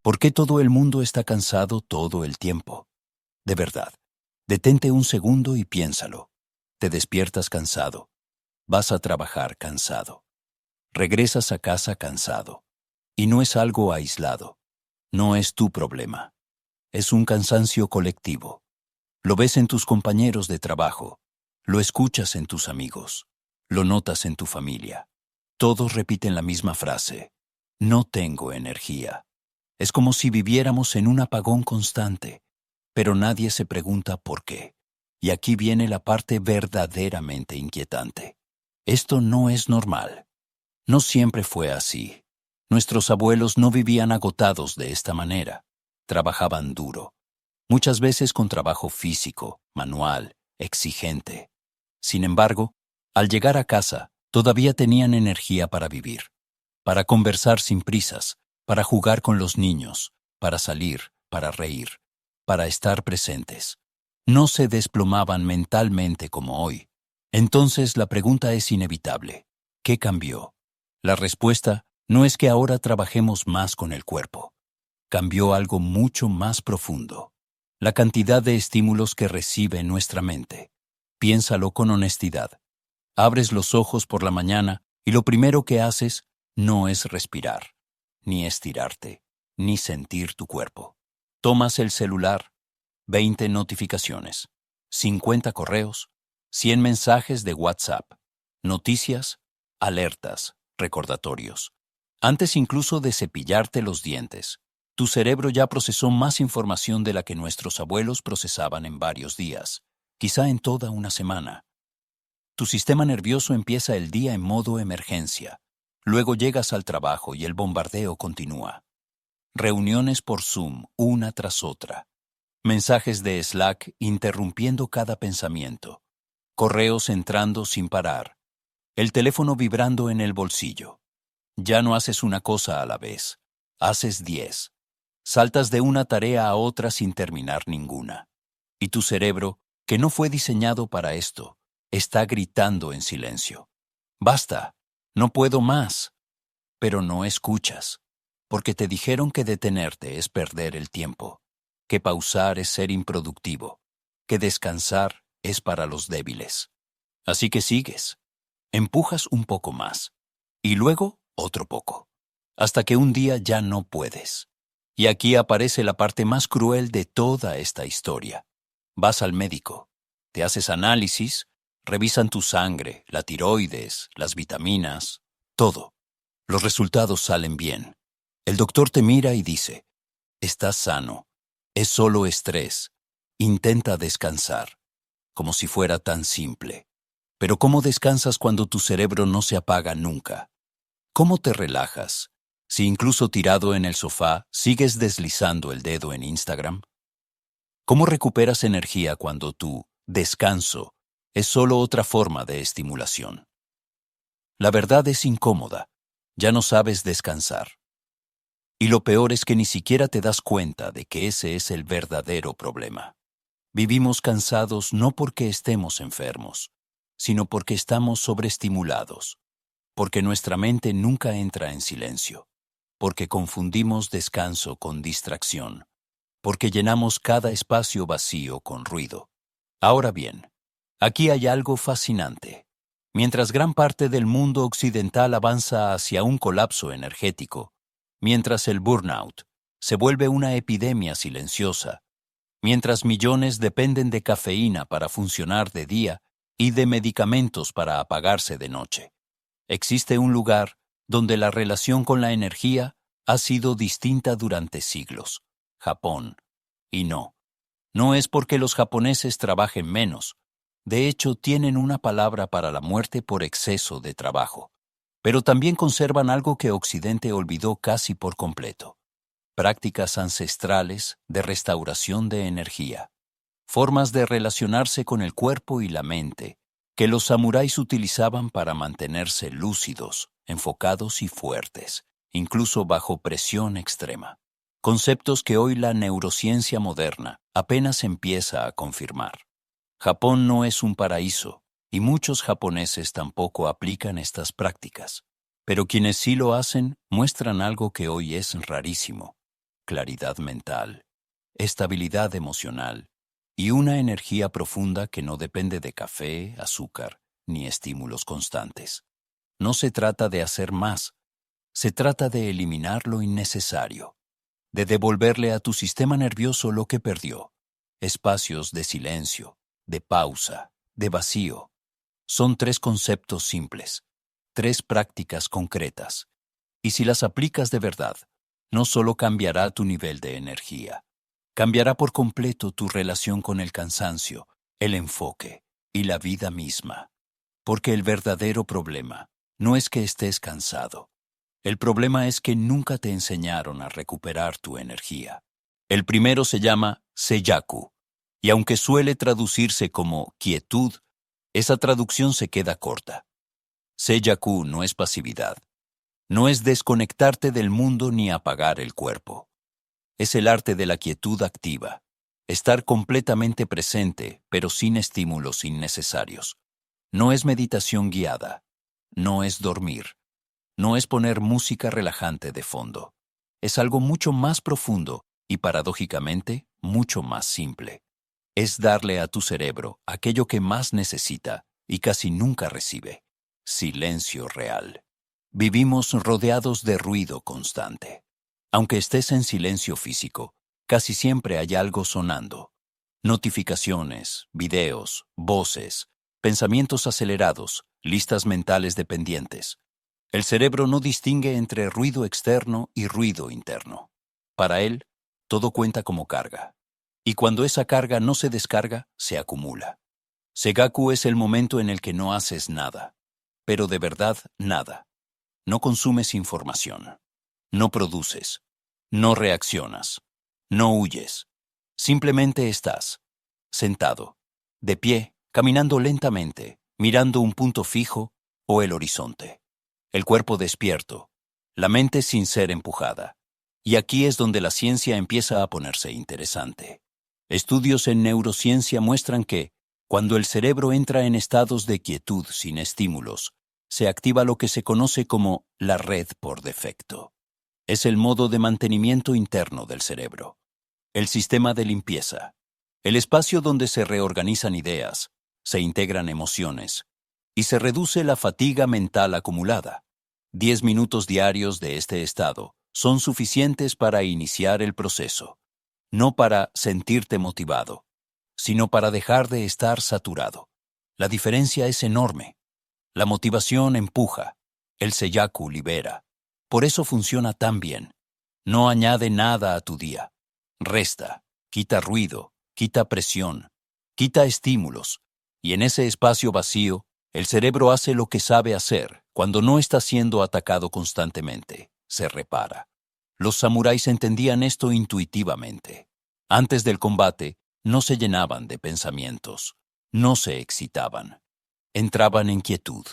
¿Por qué todo el mundo está cansado todo el tiempo? De verdad, detente un segundo y piénsalo. Te despiertas cansado. Vas a trabajar cansado. Regresas a casa cansado. Y no es algo aislado. No es tu problema. Es un cansancio colectivo. Lo ves en tus compañeros de trabajo. Lo escuchas en tus amigos. Lo notas en tu familia. Todos repiten la misma frase. No tengo energía. Es como si viviéramos en un apagón constante, pero nadie se pregunta por qué. Y aquí viene la parte verdaderamente inquietante. Esto no es normal. No siempre fue así. Nuestros abuelos no vivían agotados de esta manera. Trabajaban duro, muchas veces con trabajo físico, manual, exigente. Sin embargo, al llegar a casa, todavía tenían energía para vivir, para conversar sin prisas, para jugar con los niños, para salir, para reír, para estar presentes. No se desplomaban mentalmente como hoy. Entonces la pregunta es inevitable. ¿Qué cambió? La respuesta no es que ahora trabajemos más con el cuerpo. Cambió algo mucho más profundo. La cantidad de estímulos que recibe nuestra mente. Piénsalo con honestidad. Abres los ojos por la mañana y lo primero que haces no es respirar, ni estirarte, ni sentir tu cuerpo. Tomas el celular, 20 notificaciones, 50 correos, 100 mensajes de WhatsApp, noticias, alertas, recordatorios. Antes incluso de cepillarte los dientes, tu cerebro ya procesó más información de la que nuestros abuelos procesaban en varios días, quizá en toda una semana. Tu sistema nervioso empieza el día en modo emergencia. Luego llegas al trabajo y el bombardeo continúa. Reuniones por Zoom, una tras otra. Mensajes de Slack interrumpiendo cada pensamiento. Correos entrando sin parar. El teléfono vibrando en el bolsillo. Ya no haces una cosa a la vez. Haces 10. Saltas de una tarea a otra sin terminar ninguna. Y tu cerebro, que no fue diseñado para esto, está gritando en silencio. Basta, no puedo más. Pero no escuchas, porque te dijeron que detenerte es perder el tiempo, que pausar es ser improductivo, que descansar es para los débiles. Así que sigues, empujas un poco más, y luego otro poco, hasta que un día ya no puedes. Y aquí aparece la parte más cruel de toda esta historia. Vas al médico, te haces análisis, revisan tu sangre, la tiroides, las vitaminas, todo. Los resultados salen bien. El doctor te mira y dice, estás sano, es solo estrés, intenta descansar, como si fuera tan simple. Pero ¿cómo descansas cuando tu cerebro no se apaga nunca? ¿Cómo te relajas si incluso tirado en el sofá sigues deslizando el dedo en Instagram? ¿Cómo recuperas energía cuando tu descanso es solo otra forma de estimulación? La verdad es incómoda. Ya no sabes descansar. Y lo peor es que ni siquiera te das cuenta de que ese es el verdadero problema. Vivimos cansados no porque estemos enfermos, sino porque estamos sobreestimulados, porque nuestra mente nunca entra en silencio, porque confundimos descanso con distracción, porque llenamos cada espacio vacío con ruido. Ahora bien, aquí hay algo fascinante. Mientras gran parte del mundo occidental avanza hacia un colapso energético, mientras el burnout se vuelve una epidemia silenciosa, mientras millones dependen de cafeína para funcionar de día y de medicamentos para apagarse de noche, existe un lugar donde la relación con la energía ha sido distinta durante siglos: Japón. Y no es porque los japoneses trabajen menos. De hecho, tienen una palabra para la muerte por exceso de trabajo. Pero también conservan algo que Occidente olvidó casi por completo: prácticas ancestrales de restauración de energía, formas de relacionarse con el cuerpo y la mente, que los samuráis utilizaban para mantenerse lúcidos, enfocados y fuertes, incluso bajo presión extrema. Conceptos que hoy la neurociencia moderna apenas empieza a confirmar. Japón no es un paraíso, y muchos japoneses tampoco aplican estas prácticas. Pero quienes sí lo hacen muestran algo que hoy es rarísimo: claridad mental, estabilidad emocional y una energía profunda que no depende de café, azúcar ni estímulos constantes. No se trata de hacer más, se trata de eliminar lo innecesario, de devolverle a tu sistema nervioso lo que perdió, espacios de silencio, de pausa, de vacío. Son 3 conceptos simples, 3 prácticas concretas, y si las aplicas de verdad, no solo cambiará tu nivel de energía, cambiará por completo tu relación con el cansancio, el enfoque y la vida misma. Porque el verdadero problema no es que estés cansado. El problema es que nunca te enseñaron a recuperar tu energía. El primero se llama Seiyaku, y aunque suele traducirse como quietud, esa traducción se queda corta. Seiyaku no es pasividad. No es desconectarte del mundo ni apagar el cuerpo. Es el arte de la quietud activa, estar completamente presente, pero sin estímulos innecesarios. No es meditación guiada, no es dormir, no es poner música relajante de fondo. Es algo mucho más profundo y, paradójicamente, mucho más simple. Es darle a tu cerebro aquello que más necesita y casi nunca recibe: silencio real. Vivimos rodeados de ruido constante. Aunque estés en silencio físico, casi siempre hay algo sonando. Notificaciones, videos, voces, pensamientos acelerados, listas mentales dependientes. El cerebro no distingue entre ruido externo y ruido interno. Para él, todo cuenta como carga. Y cuando esa carga no se descarga, se acumula. Seiyaku es el momento en el que no haces nada, pero de verdad nada. No consumes información, no produces, no reaccionas, no huyes. Simplemente estás, sentado, de pie, caminando lentamente, mirando un punto fijo o el horizonte. El cuerpo despierto, la mente sin ser empujada. Y aquí es donde la ciencia empieza a ponerse interesante. Estudios en neurociencia muestran que, cuando el cerebro entra en estados de quietud sin estímulos, se activa lo que se conoce como la red por defecto. Es el modo de mantenimiento interno del cerebro, el sistema de limpieza, el espacio donde se reorganizan ideas, se integran emociones y se reduce la fatiga mental acumulada. 10 minutos diarios de este estado son suficientes para iniciar el proceso, no para sentirte motivado, sino para dejar de estar saturado. La diferencia es enorme. La motivación empuja, el Seiyaku libera. Por eso funciona tan bien. No añade nada a tu día. Resta, quita ruido, quita presión, quita estímulos. Y en ese espacio vacío, el cerebro hace lo que sabe hacer cuando no está siendo atacado constantemente. Se repara. Los samuráis entendían esto intuitivamente. Antes del combate, no se llenaban de pensamientos, no se excitaban. Entraban en quietud,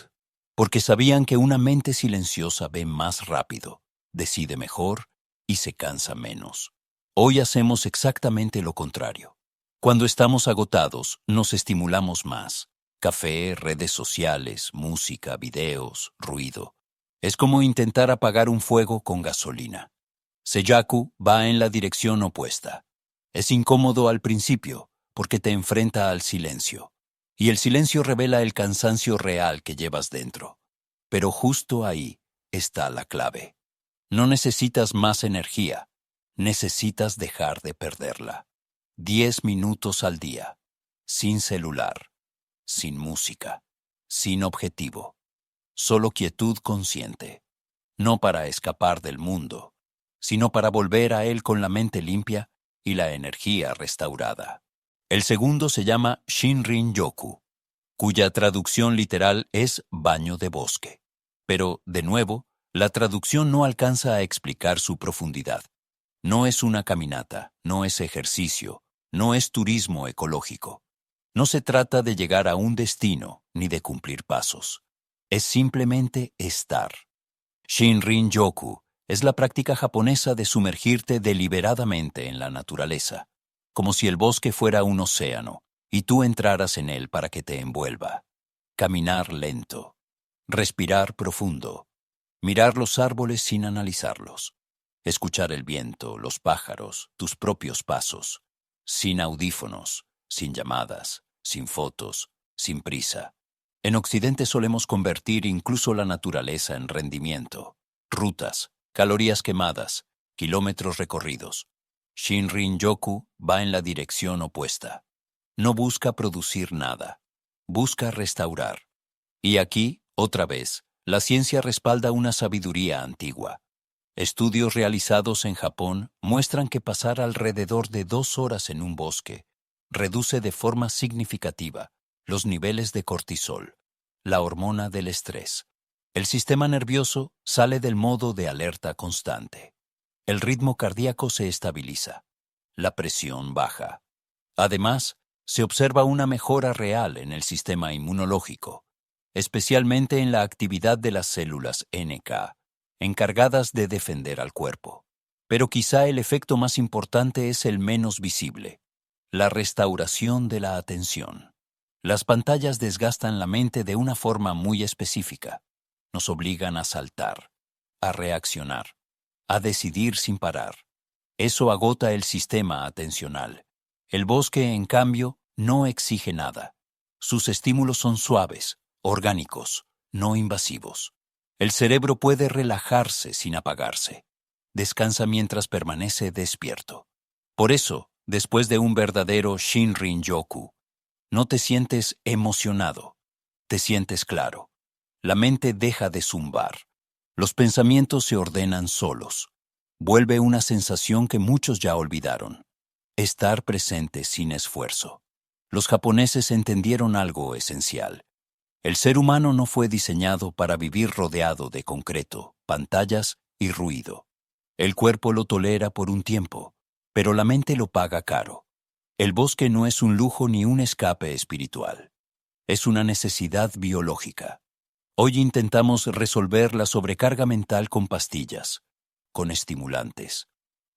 porque sabían que una mente silenciosa ve más rápido, decide mejor y se cansa menos. Hoy hacemos exactamente lo contrario. Cuando estamos agotados, nos estimulamos más. Café, redes sociales, música, videos, ruido. Es como intentar apagar un fuego con gasolina. Seiyaku va en la dirección opuesta. Es incómodo al principio, porque te enfrenta al silencio. Y el silencio revela el cansancio real que llevas dentro. Pero justo ahí está la clave. No necesitas más energía, necesitas dejar de perderla. 10 minutos al día, sin celular, sin música, sin objetivo. Solo quietud consciente. No para escapar del mundo, sino para volver a él con la mente limpia y la energía restaurada. El segundo se llama Shinrin-yoku, cuya traducción literal es baño de bosque. Pero, de nuevo, la traducción no alcanza a explicar su profundidad. No es una caminata, no es ejercicio, no es turismo ecológico. No se trata de llegar a un destino ni de cumplir pasos. Es simplemente estar. Shinrin-yoku es la práctica japonesa de sumergirte deliberadamente en la naturaleza, como si el bosque fuera un océano y tú entraras en él para que te envuelva. Caminar lento, respirar profundo, mirar los árboles sin analizarlos, Escuchar el viento, los pájaros, tus propios pasos, sin audífonos, sin llamadas, sin fotos, sin prisa. En Occidente solemos convertir incluso la naturaleza en rendimiento. Rutas, calorías quemadas, kilómetros recorridos. Shinrin-yoku va en la dirección opuesta. No busca producir nada, busca restaurar. Y aquí, otra vez, la ciencia respalda una sabiduría antigua. Estudios realizados en Japón muestran que pasar alrededor de 2 horas en un bosque reduce de forma significativa los niveles de cortisol, la hormona del estrés. El sistema nervioso sale del modo de alerta constante. El ritmo cardíaco se estabiliza. La presión baja. Además, se observa una mejora real en el sistema inmunológico, especialmente en la actividad de las células NK, encargadas de defender al cuerpo. Pero quizá el efecto más importante es el menos visible: la restauración de la atención. Las pantallas desgastan la mente de una forma muy específica. Nos obligan a saltar, a reaccionar, a decidir sin parar. Eso agota el sistema atencional. El bosque, en cambio, no exige nada. Sus estímulos son suaves, orgánicos, no invasivos. El cerebro puede relajarse sin apagarse. Descansa mientras permanece despierto. Por eso, después de un verdadero Shinrin-yoku, no te sientes emocionado, te sientes claro. La mente deja de zumbar. Los pensamientos se ordenan solos. Vuelve una sensación que muchos ya olvidaron: estar presente sin esfuerzo. Los japoneses entendieron algo esencial. El ser humano no fue diseñado para vivir rodeado de concreto, pantallas y ruido. El cuerpo lo tolera por un tiempo, pero la mente lo paga caro. El bosque no es un lujo ni un escape espiritual. Es una necesidad biológica. Hoy intentamos resolver la sobrecarga mental con pastillas, con estimulantes,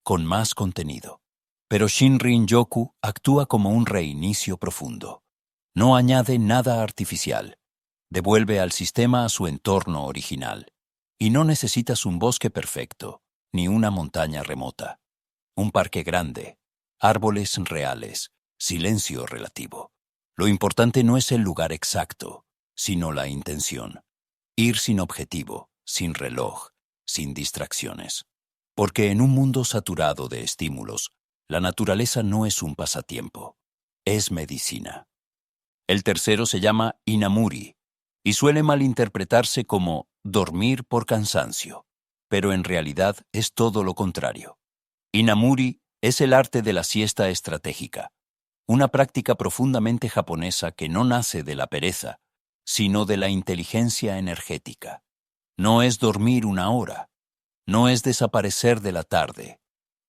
con más contenido. Pero Shinrin-yoku actúa como un reinicio profundo. No añade nada artificial. Devuelve al sistema a su entorno original. Y no necesitas un bosque perfecto, ni una montaña remota. Un parque grande, árboles reales, silencio relativo. Lo importante no es el lugar exacto, sino la intención. Ir sin objetivo, sin reloj, sin distracciones. Porque en un mundo saturado de estímulos, la naturaleza no es un pasatiempo, es medicina. El tercero se llama Inamuri y suele malinterpretarse como dormir por cansancio, pero en realidad es todo lo contrario. Inamuri es el arte de la siesta estratégica, una práctica profundamente japonesa que no nace de la pereza, sino de la inteligencia energética. No es dormir 1 hora, no es desaparecer de la tarde,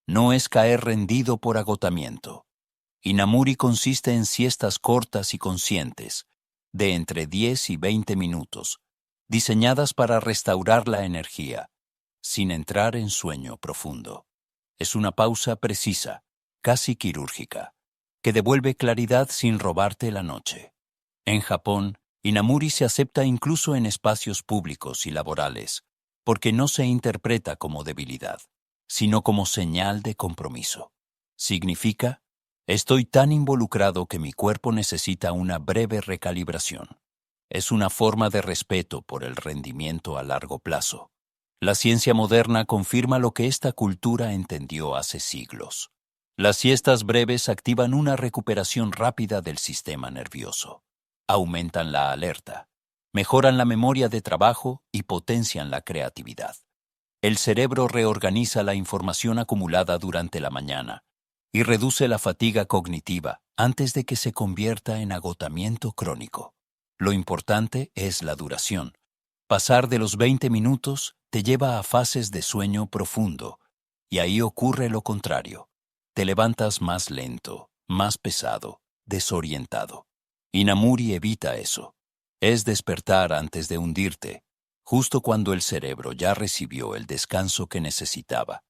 no es caer rendido por agotamiento. Inamuri consiste en siestas cortas y conscientes, de entre 10 y 20 minutos, diseñadas para restaurar la energía, sin entrar en sueño profundo. Es una pausa precisa, casi quirúrgica, que devuelve claridad sin robarte la noche. En Japón, Inamuri se acepta incluso en espacios públicos y laborales, porque no se interpreta como debilidad, sino como señal de compromiso. Significa: estoy tan involucrado que mi cuerpo necesita una breve recalibración. Es una forma de respeto por el rendimiento a largo plazo. La ciencia moderna confirma lo que esta cultura entendió hace siglos. Las siestas breves activan una recuperación rápida del sistema nervioso. Aumentan la alerta, mejoran la memoria de trabajo y potencian la creatividad. El cerebro reorganiza la información acumulada durante la mañana y reduce la fatiga cognitiva antes de que se convierta en agotamiento crónico. Lo importante es la duración. Pasar de los 20 minutos te lleva a fases de sueño profundo, y ahí ocurre lo contrario. Te levantas más lento, más pesado, desorientado. Inamuri evita eso. Es despertar antes de hundirte, justo cuando el cerebro ya recibió el descanso que necesitaba.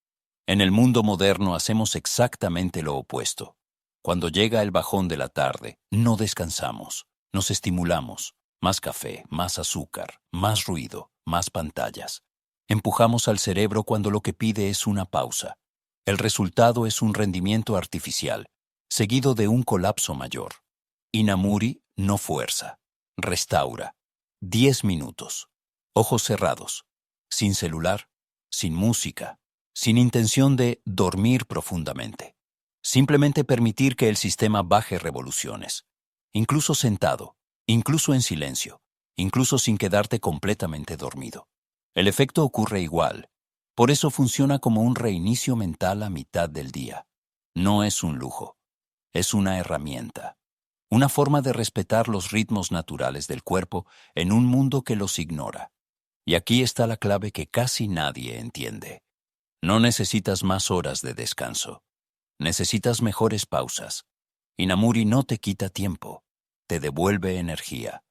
En el mundo moderno hacemos exactamente lo opuesto. Cuando llega el bajón de la tarde, no descansamos, nos estimulamos. Más café, más azúcar, más ruido, más pantallas. Empujamos al cerebro cuando lo que pide es una pausa. El resultado es un rendimiento artificial, seguido de un colapso mayor. Inamuri no fuerza. Restaura. 10 minutos. Ojos cerrados. Sin celular, sin música, sin intención de dormir profundamente. Simplemente permitir que el sistema baje revoluciones. Incluso sentado, incluso en silencio, incluso sin quedarte completamente dormido. El efecto ocurre igual. Por eso funciona como un reinicio mental a mitad del día. No es un lujo. Es una herramienta. Una forma de respetar los ritmos naturales del cuerpo en un mundo que los ignora. Y aquí está la clave que casi nadie entiende. No necesitas más horas de descanso. Necesitas mejores pausas. Inamuri no te quita tiempo, te devuelve energía.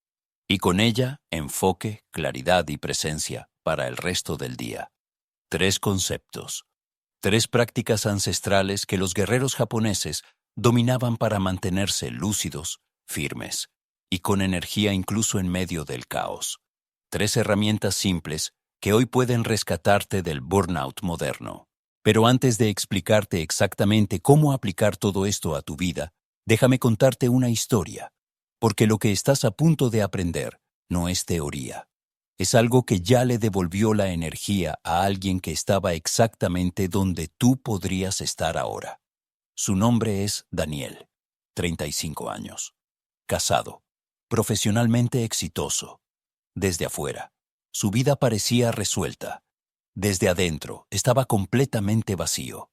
Y con ella, enfoque, claridad y presencia para el resto del día. 3 conceptos. 3 prácticas ancestrales que los guerreros japoneses dominaban para mantenerse lúcidos, firmes y con energía incluso en medio del caos. 3 herramientas simples que hoy pueden rescatarte del burnout moderno. Pero antes de explicarte exactamente cómo aplicar todo esto a tu vida, déjame contarte una historia, porque lo que estás a punto de aprender no es teoría. Es algo que ya le devolvió la energía a alguien que estaba exactamente donde tú podrías estar ahora. Su nombre es Daniel, 35 años, casado, profesionalmente exitoso. Desde afuera, su vida parecía resuelta. Desde adentro, estaba completamente vacío.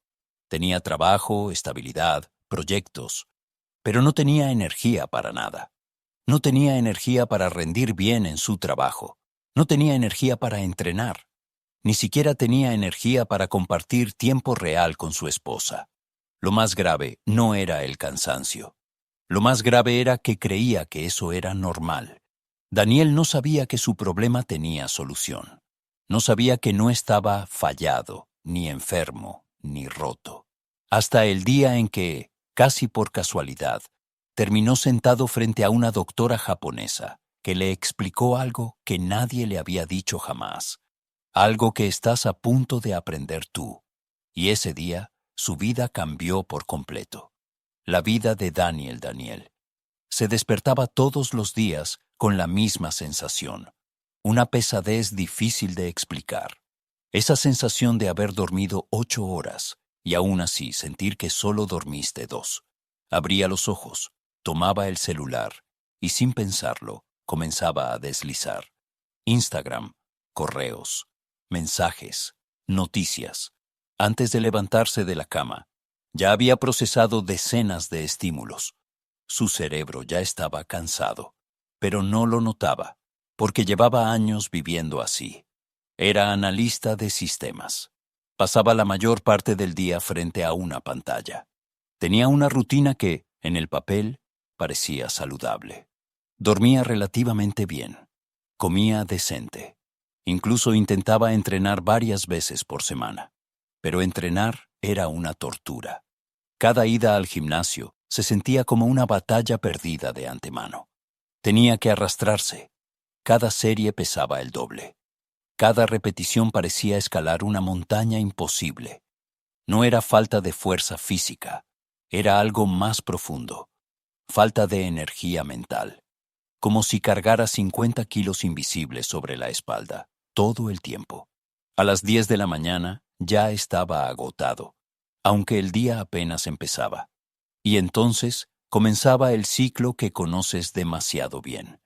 Tenía trabajo, estabilidad, proyectos, pero no tenía energía para nada. No tenía energía para rendir bien en su trabajo. No tenía energía para entrenar. Ni siquiera tenía energía para compartir tiempo real con su esposa. Lo más grave no era el cansancio. Lo más grave era que creía que eso era normal. Daniel no sabía que su problema tenía solución. No sabía que no estaba fallado, ni enfermo, ni roto. Hasta el día en que, casi por casualidad, terminó sentado frente a una doctora japonesa que le explicó algo que nadie le había dicho jamás. Algo que estás a punto de aprender tú. Y ese día, su vida cambió por completo. La vida de Daniel. Se despertaba todos los días con la misma sensación. Una pesadez difícil de explicar. Esa sensación de haber dormido 8 horas y aún así sentir que solo dormiste 2. Abría los ojos, tomaba el celular y sin pensarlo comenzaba a deslizar. Instagram, correos, mensajes, noticias. Antes de levantarse de la cama, ya había procesado decenas de estímulos. Su cerebro ya estaba cansado, pero no lo notaba, porque llevaba años viviendo así. Era analista de sistemas. Pasaba la mayor parte del día frente a una pantalla. Tenía una rutina que, en el papel, parecía saludable. Dormía relativamente bien. Comía decente. Incluso intentaba entrenar varias veces por semana. Pero entrenar era una tortura. Cada ida al gimnasio se sentía como una batalla perdida de antemano. Tenía que arrastrarse. Cada serie pesaba el doble. Cada repetición parecía escalar una montaña imposible. No era falta de fuerza física, era algo más profundo. Falta de energía mental. Como si cargara 50 kilos invisibles sobre la espalda, todo el tiempo. A las 10 de la mañana ya estaba agotado, aunque el día apenas empezaba. Y entonces comenzaba el ciclo que conoces demasiado bien.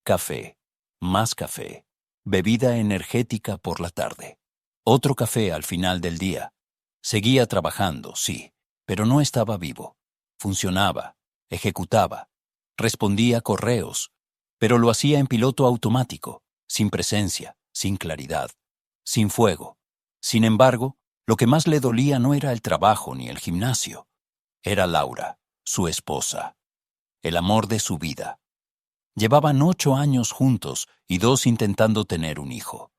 Café, más café, bebida energética por la tarde. Otro café al final del día. Seguía trabajando, sí, pero no estaba vivo. Funcionaba, ejecutaba, respondía correos, pero lo hacía en piloto automático, sin presencia, sin claridad, sin fuego. Sin embargo, lo que más le dolía no era el trabajo ni el gimnasio. Era Laura, su esposa, el amor de su vida. Llevaban 8 años juntos y 2 intentando tener un hijo.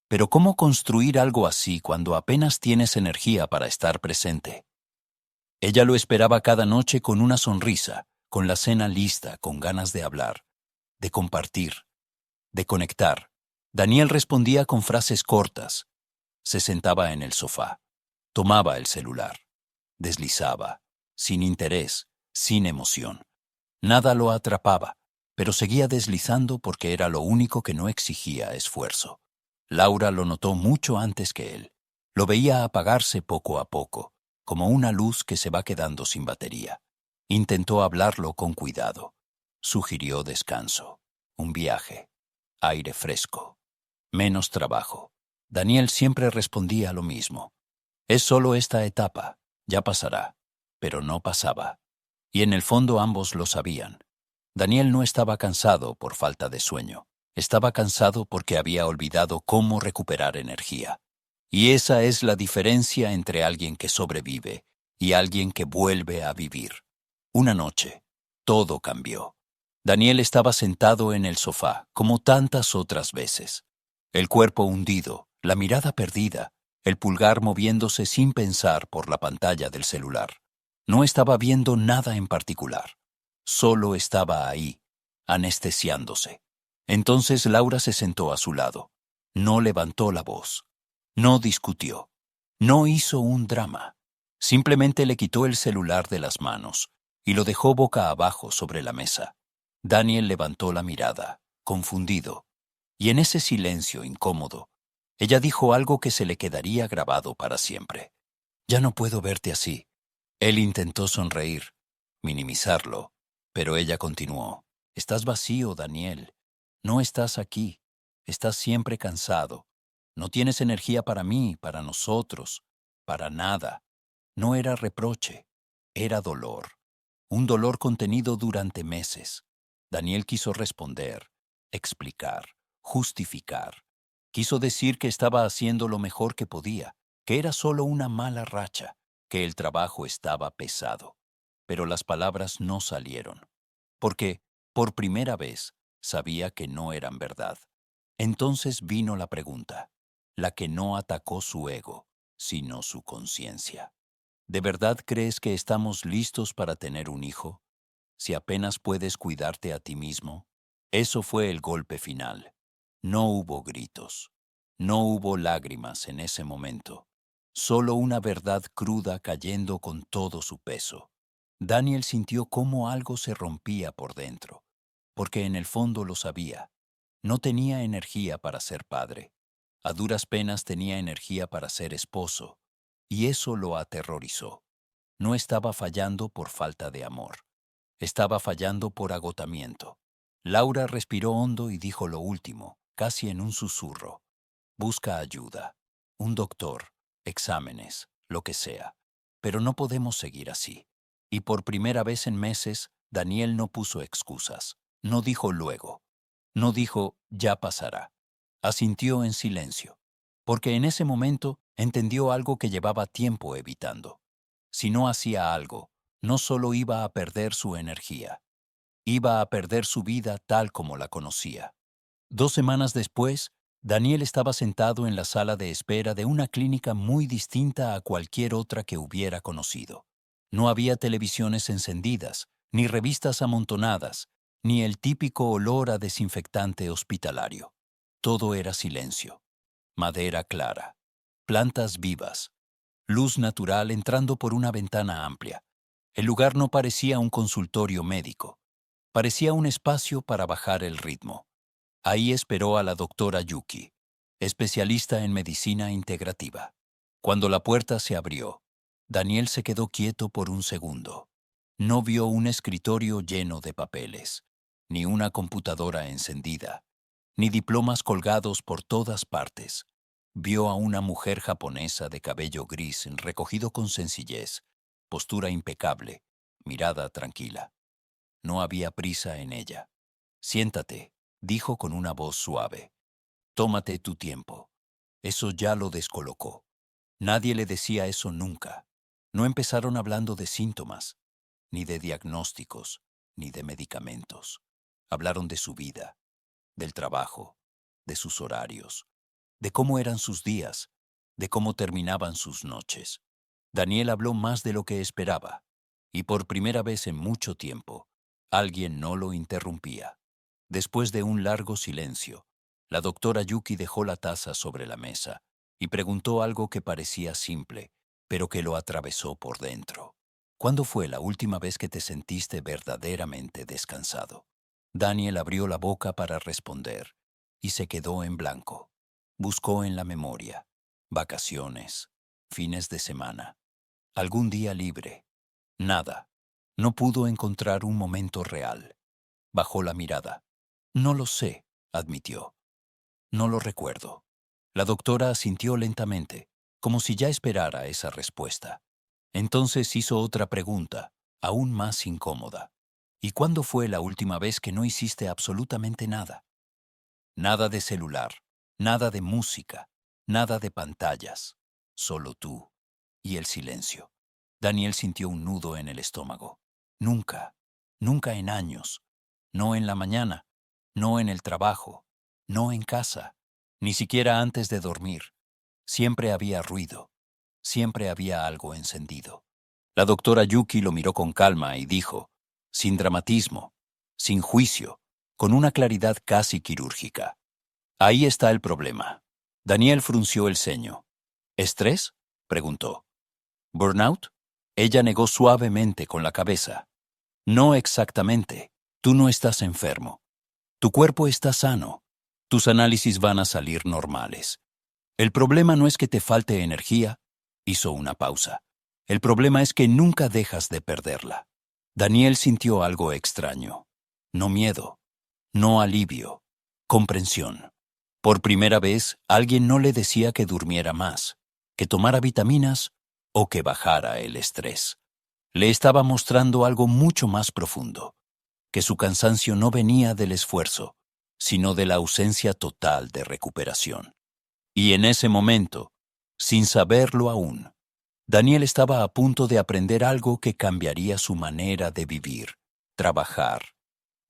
Pero ¿cómo construir algo así cuando apenas tienes energía para estar presente? Ella lo esperaba cada noche con una sonrisa, con la cena lista, con ganas de hablar, de compartir, de conectar. Daniel respondía con frases cortas. Se sentaba en el sofá. Tomaba el celular. Deslizaba. Sin interés, sin emoción. Nada lo atrapaba, pero seguía deslizando porque era lo único que no exigía esfuerzo. Laura lo notó mucho antes que él. Lo veía apagarse poco a poco, como una luz que se va quedando sin batería. Intentó hablarlo con cuidado. Sugirió descanso, un viaje, aire fresco, menos trabajo. Daniel siempre respondía lo mismo. Es solo esta etapa, ya pasará. Pero no pasaba. Y en el fondo ambos lo sabían. Daniel no estaba cansado por falta de sueño. Estaba cansado porque había olvidado cómo recuperar energía. Y esa es la diferencia entre alguien que sobrevive y alguien que vuelve a vivir. Una noche, todo cambió. Daniel estaba sentado en el sofá, como tantas otras veces. El cuerpo hundido, la mirada perdida, el pulgar moviéndose sin pensar por la pantalla del celular. No estaba viendo nada en particular. Solo estaba ahí, anestesiándose. Entonces Laura se sentó a su lado. No levantó la voz. No discutió. No hizo un drama. Simplemente le quitó el celular de las manos y lo dejó boca abajo sobre la mesa. Daniel levantó la mirada, confundido, y en ese silencio incómodo, ella dijo algo que se le quedaría grabado para siempre. Ya no puedo verte así. Él intentó sonreír, minimizarlo, pero ella continuó. Estás vacío, Daniel. No estás aquí. Estás siempre cansado. No tienes energía para mí, para nosotros, para nada. No era reproche, era dolor. Un dolor contenido durante meses. Daniel quiso responder, explicar, justificar. Quiso decir que estaba haciendo lo mejor que podía, que era solo una mala racha, que el trabajo estaba pesado. Pero las palabras no salieron, porque, por primera vez, sabía que no eran verdad. Entonces vino la pregunta, la que no atacó su ego, sino su conciencia. ¿De verdad crees que estamos listos para tener un hijo? Si apenas puedes cuidarte a ti mismo. Eso fue el golpe final. No hubo gritos. No hubo lágrimas en ese momento. Solo una verdad cruda cayendo con todo su peso. Daniel sintió cómo algo se rompía por dentro, porque en el fondo lo sabía. No tenía energía para ser padre. A duras penas tenía energía para ser esposo, y eso lo aterrorizó. No estaba fallando por falta de amor. Estaba fallando por agotamiento. Laura respiró hondo y dijo lo último, casi en un susurro. Busca ayuda. Un doctor, exámenes, lo que sea. Pero no podemos seguir así. Y por primera vez en meses, Daniel no puso excusas. No dijo luego. No dijo ya pasará. Asintió en silencio. Porque en ese momento entendió algo que llevaba tiempo evitando. Si no hacía algo, no solo iba a perder su energía, iba a perder su vida tal como la conocía. 2 semanas después, Daniel estaba sentado en la sala de espera de una clínica muy distinta a cualquier otra que hubiera conocido. No había televisiones encendidas, ni revistas amontonadas, ni el típico olor a desinfectante hospitalario. Todo era silencio, madera clara, plantas vivas, luz natural entrando por una ventana amplia. El lugar no parecía un consultorio médico, parecía un espacio para bajar el ritmo. Ahí esperó a la doctora Yuki, especialista en medicina integrativa. Cuando la puerta se abrió, Daniel se quedó quieto por un segundo. No vio un escritorio lleno de papeles, ni una computadora encendida, ni diplomas colgados por todas partes. Vio a una mujer japonesa de cabello gris recogido con sencillez, postura impecable, mirada tranquila. No había prisa en ella. Siéntate, dijo con una voz suave. Tómate tu tiempo. Eso ya lo descolocó. Nadie le decía eso nunca. No empezaron hablando de síntomas, ni de diagnósticos, ni de medicamentos. Hablaron de su vida, del trabajo, de sus horarios, de cómo eran sus días, de cómo terminaban sus noches. Daniel habló más de lo que esperaba, y por primera vez en mucho tiempo, alguien no lo interrumpía. Después de un largo silencio, La doctora Yuki dejó la taza sobre la mesa y preguntó algo que parecía simple, pero que lo atravesó por dentro. ¿Cuándo fue la última vez que te sentiste verdaderamente descansado? Daniel abrió la boca para responder y se quedó en blanco. Buscó en la memoria. Vacaciones, fines de semana, algún día libre. Nada. No pudo encontrar un momento real. Bajó la mirada. No lo sé, admitió. No lo recuerdo. La doctora asintió lentamente, como si ya esperara esa respuesta. Entonces hizo otra pregunta, aún más incómoda. ¿Y cuándo fue la última vez que no hiciste absolutamente nada? Nada de celular, nada de música, nada de pantallas, solo tú y el silencio. Daniel sintió un nudo en el estómago. Nunca, nunca en años. No en la mañana, no en el trabajo, no en casa, ni siquiera antes de dormir. Siempre había ruido, siempre había algo encendido. La doctora Yuki lo miró con calma y dijo, sin dramatismo, sin juicio, con una claridad casi quirúrgica. Ahí está el problema. Daniel frunció el ceño. ¿Estrés? Preguntó. ¿Burnout? Ella negó suavemente con la cabeza. No exactamente. Tú no estás enfermo. Tu cuerpo está sano. Tus análisis van a salir normales. El problema no es que te falte energía. Hizo una pausa. El problema es que nunca dejas de perderla. Daniel sintió algo extraño. No miedo. No alivio. Comprensión. Por primera vez, alguien no le decía que durmiera más, que tomara vitaminas o que bajara el estrés. Le estaba mostrando algo mucho más profundo, que su cansancio no venía del esfuerzo, sino de la ausencia total de recuperación. Y en ese momento, sin saberlo aún, Daniel estaba a punto de aprender algo que cambiaría su manera de vivir, trabajar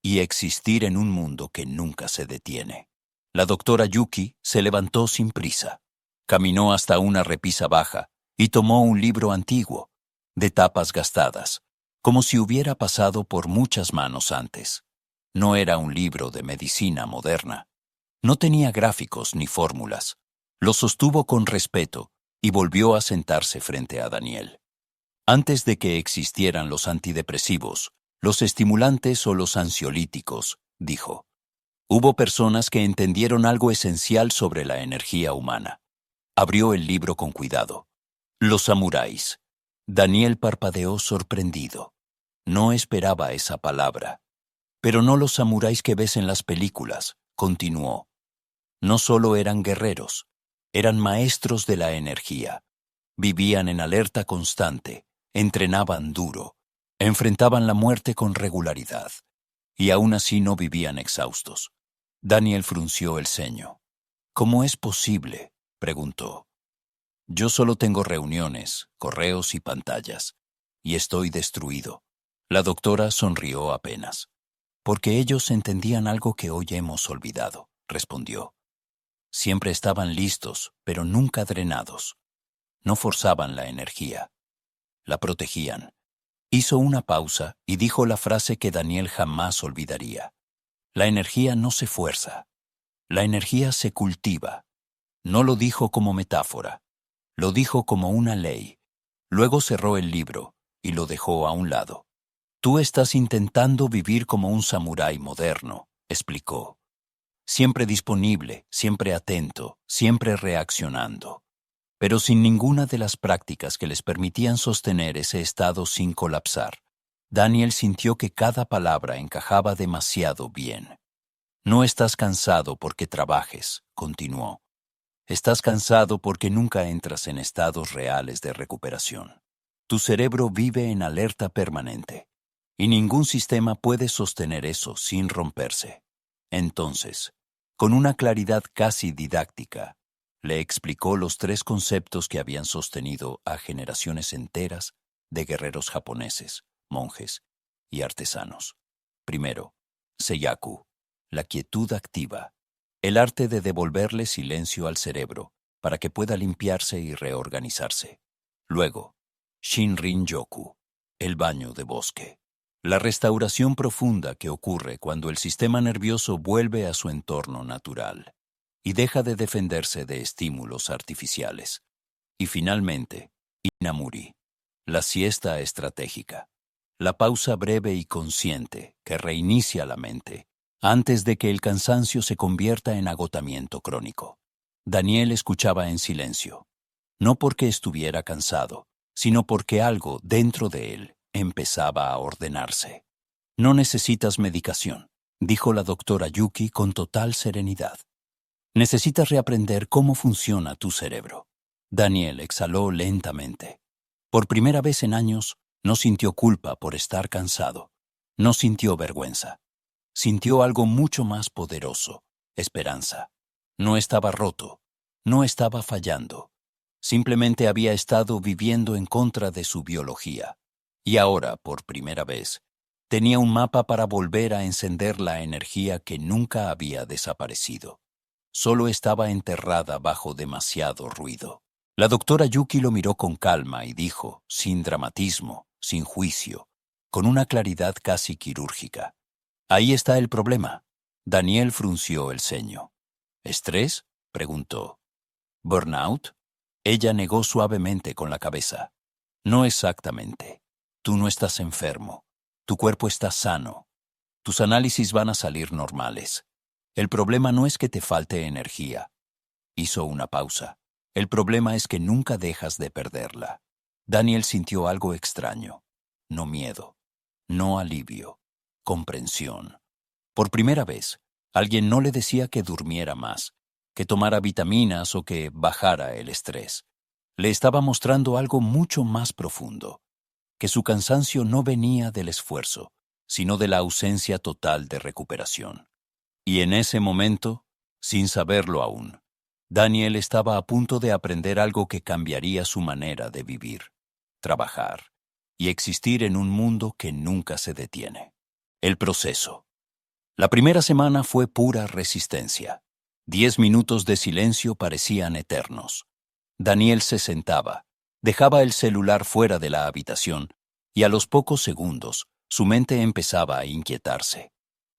y existir en un mundo que nunca se detiene. La doctora Yuki se levantó sin prisa, caminó hasta una repisa baja y tomó un libro antiguo, de tapas gastadas, como si hubiera pasado por muchas manos antes. No era un libro de medicina moderna. No tenía gráficos ni fórmulas. Lo sostuvo con respeto y volvió a sentarse frente a Daniel. Antes de que existieran los antidepresivos, los estimulantes o los ansiolíticos, dijo, hubo personas que entendieron algo esencial sobre la energía humana. Abrió el libro con cuidado. Los samuráis. Daniel parpadeó sorprendido. No esperaba esa palabra. Pero no los samuráis que ves en las películas, continuó. No solo eran guerreros, eran maestros de la energía. Vivían en alerta constante, entrenaban duro, enfrentaban la muerte con regularidad, y aún así no vivían exhaustos. Daniel frunció el ceño. ¿Cómo es posible?, preguntó. Yo solo tengo reuniones, correos y pantallas, y estoy destruido. La doctora sonrió apenas. Porque ellos entendían algo que hoy hemos olvidado, respondió. Siempre estaban listos, pero nunca drenados. No forzaban la energía. La protegían. Hizo una pausa y dijo la frase que Daniel jamás olvidaría. La energía no se fuerza. La energía se cultiva. No lo dijo como metáfora. Lo dijo como una ley. Luego cerró el libro y lo dejó a un lado. Tú estás intentando vivir como un samurái moderno, explicó. Siempre disponible, siempre atento, siempre reaccionando, pero sin ninguna de las prácticas que les permitían sostener ese estado sin colapsar. Daniel sintió que cada palabra encajaba demasiado bien. No estás cansado porque trabajes, continuó. Estás cansado porque nunca entras en estados reales de recuperación. Tu cerebro vive en alerta permanente, y ningún sistema puede sostener eso sin romperse. Entonces, con una claridad casi didáctica, le explicó los 3 conceptos que habían sostenido a generaciones enteras de guerreros japoneses, monjes y artesanos. Primero, Seiyaku, la quietud activa, el arte de devolverle silencio al cerebro para que pueda limpiarse y reorganizarse. Luego, Shinrin-yoku, el baño de bosque, la restauración profunda que ocurre cuando el sistema nervioso vuelve a su entorno natural. y deja de defenderse de estímulos artificiales. Y finalmente, Inamuri, la siesta estratégica, la pausa breve y consciente que reinicia la mente antes de que el cansancio se convierta en agotamiento crónico. Daniel escuchaba en silencio, no porque estuviera cansado, sino porque algo dentro de él empezaba a ordenarse. No necesitas medicación, dijo la doctora Yuki con total serenidad. Necesitas reaprender cómo funciona tu cerebro. Daniel exhaló lentamente. Por primera vez en años, no sintió culpa por estar cansado. No sintió vergüenza. Sintió algo mucho más poderoso, esperanza. No estaba roto, no estaba fallando. Simplemente había estado viviendo en contra de su biología. Y ahora, por primera vez, tenía un mapa para volver a encender la energía que nunca había desaparecido. Solo estaba enterrada bajo demasiado ruido. La doctora Yuki lo miró con calma y dijo, sin dramatismo, sin juicio, con una claridad casi quirúrgica: ahí está el problema. Daniel frunció el ceño. ¿Estrés?, preguntó. ¿Burnout? Ella negó suavemente con la cabeza. No exactamente. Tú no estás enfermo. Tu cuerpo está sano. Tus análisis van a salir normales. El problema no es que te falte energía. Hizo una pausa. El problema es que nunca dejas de perderla. Daniel sintió algo extraño. No miedo. No alivio. Comprensión. Por primera vez, alguien no le decía que durmiera más, que tomara vitaminas o que bajara el estrés. Le estaba mostrando algo mucho más profundo, que su cansancio no venía del esfuerzo, sino de la ausencia total de recuperación. Y en ese momento, sin saberlo aún, Daniel estaba a punto de aprender algo que cambiaría su manera de vivir, trabajar y existir en un mundo que nunca se detiene. El proceso. La primera semana fue pura resistencia. 10 minutos de silencio parecían eternos. Daniel se sentaba, dejaba el celular fuera de la habitación y a los pocos segundos su mente empezaba a inquietarse.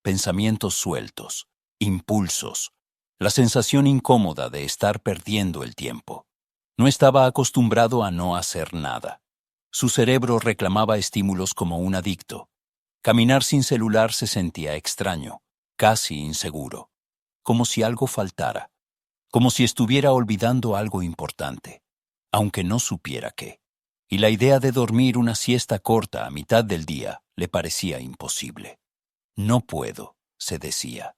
Pensamientos sueltos, impulsos, la sensación incómoda de estar perdiendo el tiempo. No estaba acostumbrado a no hacer nada. Su cerebro reclamaba estímulos como un adicto. Caminar sin celular se sentía extraño, casi inseguro, como si algo faltara, como si estuviera olvidando algo importante, aunque no supiera qué. Y la idea de dormir una siesta corta a mitad del día le parecía imposible. No puedo, se decía.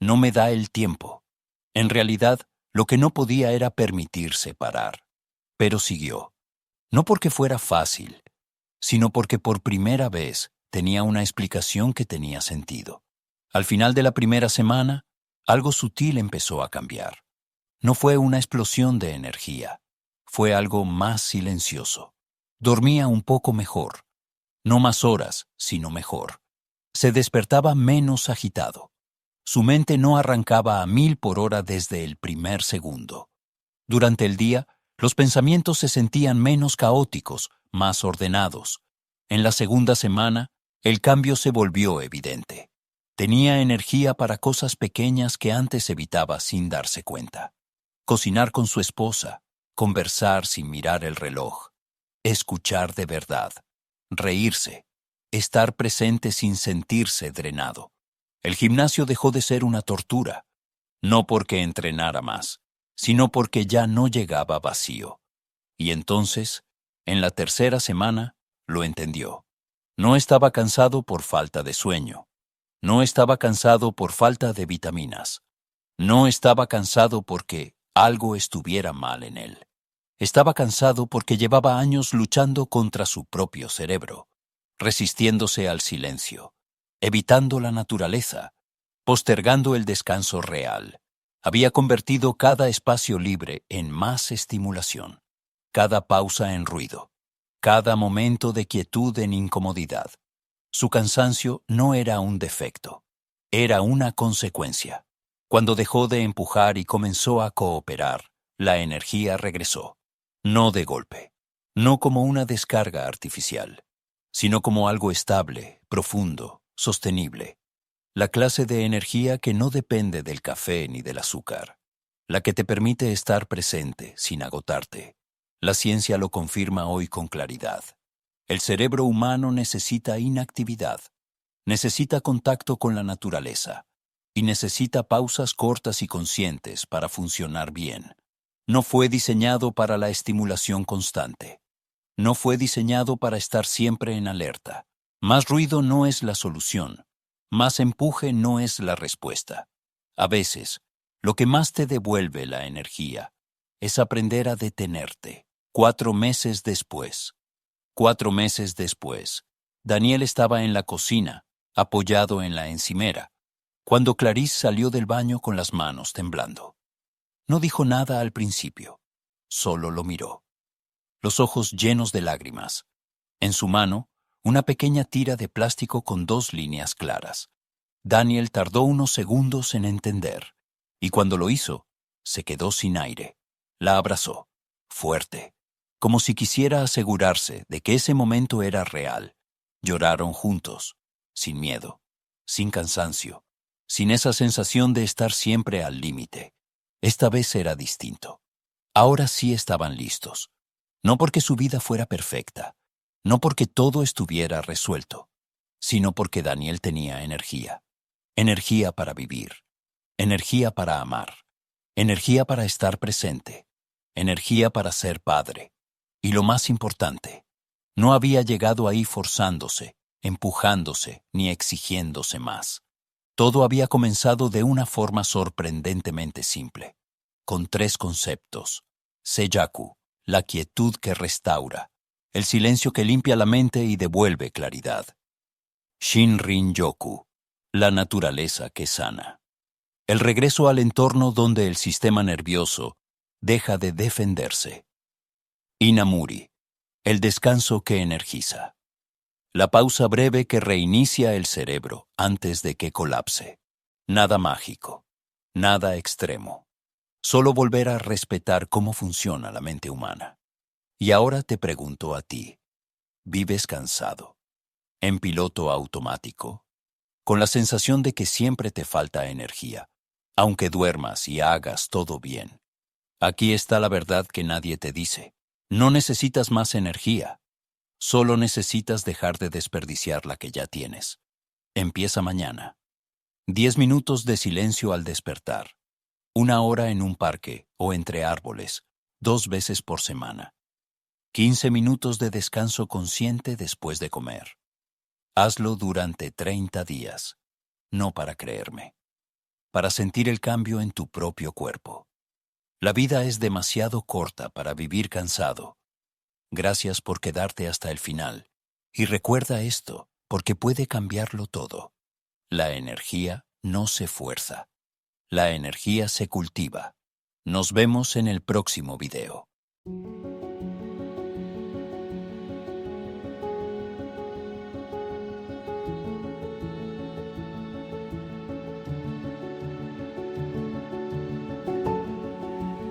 No me da el tiempo. En realidad, lo que no podía era permitirse parar. Pero siguió. No porque fuera fácil, sino porque por primera vez tenía una explicación que tenía sentido. Al final de la primera semana, algo sutil empezó a cambiar. No fue una explosión de energía, fue algo más silencioso. Dormía un poco mejor. No más horas, sino mejor. Se despertaba menos agitado. Su mente no arrancaba a 1000 por hora desde el primer segundo. Durante el día, los pensamientos se sentían menos caóticos, más ordenados. En la segunda semana, el cambio se volvió evidente. Tenía energía para cosas pequeñas que antes evitaba sin darse cuenta. Cocinar con su esposa, conversar sin mirar el reloj, escuchar de verdad, reírse, estar presente sin sentirse drenado. El gimnasio dejó de ser una tortura, no porque entrenara más, sino porque ya no llegaba vacío. Y entonces, en la tercera semana, lo entendió. No estaba cansado por falta de sueño. No estaba cansado por falta de vitaminas. No estaba cansado porque algo estuviera mal en él. Estaba cansado porque llevaba años luchando contra su propio cerebro, resistiéndose al silencio, evitando la naturaleza, postergando el descanso real. Había convertido cada espacio libre en más estimulación, cada pausa en ruido, cada momento de quietud en incomodidad. Su cansancio no era un defecto, era una consecuencia. Cuando dejó de empujar y comenzó a cooperar, la energía regresó. No de golpe, no como una descarga artificial, sino como algo estable, profundo, sostenible. La clase de energía que no depende del café ni del azúcar. la que te permite estar presente sin agotarte. La ciencia lo confirma hoy con claridad. El cerebro humano necesita inactividad, necesita contacto con la naturaleza y necesita pausas cortas y conscientes para funcionar bien. No fue diseñado para la estimulación constante. No fue diseñado para estar siempre en alerta. Más ruido no es la solución. Más empuje no es la respuesta. A veces, lo que más te devuelve la energía es aprender a detenerte. 4 meses después. 4 meses después, Daniel estaba en la cocina, apoyado en la encimera, cuando Clarice salió del baño con las manos temblando. No dijo nada al principio, solo lo miró, los ojos llenos de lágrimas. En su mano, una pequeña tira de plástico con 2 líneas claras. Daniel tardó unos segundos en entender, y cuando lo hizo, se quedó sin aire. La abrazó, fuerte, como si quisiera asegurarse de que ese momento era real. Lloraron juntos, sin miedo, sin cansancio, sin esa sensación de estar siempre al límite. Esta vez era distinto. Ahora sí estaban listos. No porque su vida fuera perfecta, no porque todo estuviera resuelto, sino porque Daniel tenía energía. Energía para vivir, energía para amar, energía para estar presente, energía para ser padre. Y lo más importante, no había llegado ahí forzándose, empujándose ni exigiéndose más. Todo había comenzado de una forma sorprendentemente simple, con 3 conceptos: Seiyaku, la quietud que restaura, el silencio que limpia la mente y devuelve claridad; Shinrin-yoku, la naturaleza que sana, el regreso al entorno donde el sistema nervioso deja de defenderse; Inamuri, el descanso que energiza, la pausa breve que reinicia el cerebro antes de que colapse. Nada mágico, nada extremo, solo volver a respetar cómo funciona la mente humana. Y ahora te pregunto a ti, ¿vives cansado, en piloto automático, con la sensación de que siempre te falta energía, aunque duermas y hagas todo bien? Aquí está la verdad que nadie te dice. No necesitas más energía, solo necesitas dejar de desperdiciar la que ya tienes. Empieza mañana. 10 minutos de silencio al despertar. 1 hora en un parque o entre árboles, 2 veces por semana. 15 minutos de descanso consciente después de comer. Hazlo durante 30 días, no para creerme, para sentir el cambio en tu propio cuerpo. La vida es demasiado corta para vivir cansado. Gracias por quedarte hasta el final. Y recuerda esto, porque puede cambiarlo todo. La energía no se fuerza. La energía se cultiva. Nos vemos en el próximo video.